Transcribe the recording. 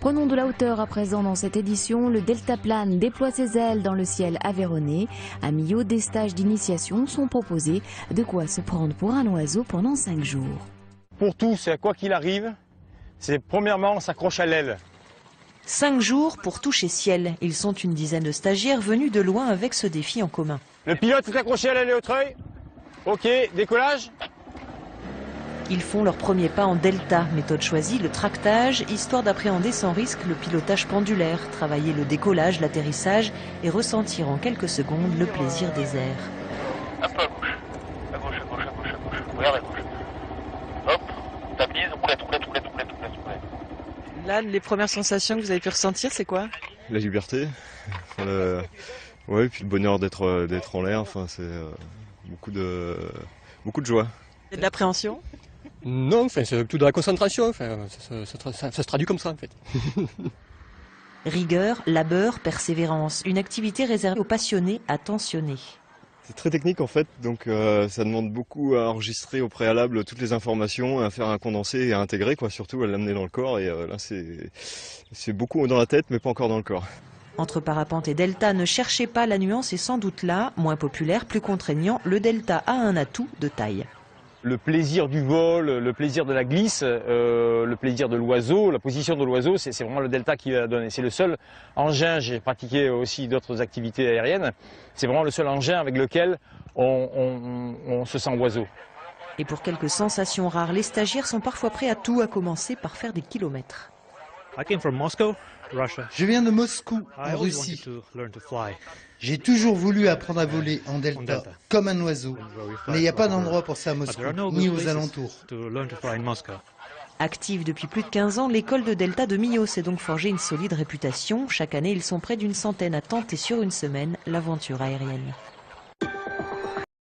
Prenons de la hauteur à présent dans cette édition. Le deltaplane déploie ses ailes dans le ciel aveyronnais. À mi-haut, des stages d'initiation sont proposés. De quoi se prendre pour un oiseau pendant 5 jours. Pour tous, quoi qu'il arrive, c'est premièrement on s'accroche à l'aile. 5 jours pour toucher ciel. Ils sont une dizaine de stagiaires venus de loin avec ce défi en commun. Le pilote est accroché à l'aile et au treuil. Ok, décollage. Ils font leur premier pas en delta, méthode choisie, le tractage, histoire d'appréhender sans risque le pilotage pendulaire, travailler le décollage, l'atterrissage et ressentir en quelques secondes le plaisir des airs. Un peu à gauche. À gauche, à gauche, à gauche, à gauche. Regarde à gauche. Hop, stabilise, roulette. Là, les premières sensations que vous avez pu ressentir, c'est quoi? La liberté, ouais, puis le bonheur d'être en l'air, enfin, c'est beaucoup de joie. De l'appréhension? Non, enfin, c'est tout de la concentration, enfin, ça se traduit comme ça en fait. Rigueur, labeur, persévérance, une activité réservée aux passionnés, attentionnés. C'est très technique en fait, donc ça demande beaucoup à enregistrer au préalable toutes les informations, à faire un condensé et à intégrer, quoi, surtout à l'amener dans le corps, et là c'est beaucoup dans la tête mais pas encore dans le corps. Entre parapente et delta, ne cherchez pas, la nuance est sans doute là, moins populaire, plus contraignant, le delta a un atout de taille. Le plaisir du vol, le plaisir de la glisse, le plaisir de l'oiseau, la position de l'oiseau, c'est vraiment le delta qui va donner. C'est le seul engin, j'ai pratiqué aussi d'autres activités aériennes, c'est vraiment le seul engin avec lequel on se sent oiseau. Et pour quelques sensations rares, les stagiaires sont parfois prêts à tout, à commencer par faire des kilomètres. Je viens de Moscou, en Russie. J'ai toujours voulu apprendre à voler en delta, comme un oiseau. Mais il n'y a pas d'endroit pour ça à Moscou, ni aux alentours. Active depuis plus de 15 ans, l'école de delta de Millau s'est donc forgé une solide réputation. Chaque année, ils sont près d'une centaine à tenter sur une semaine l'aventure aérienne.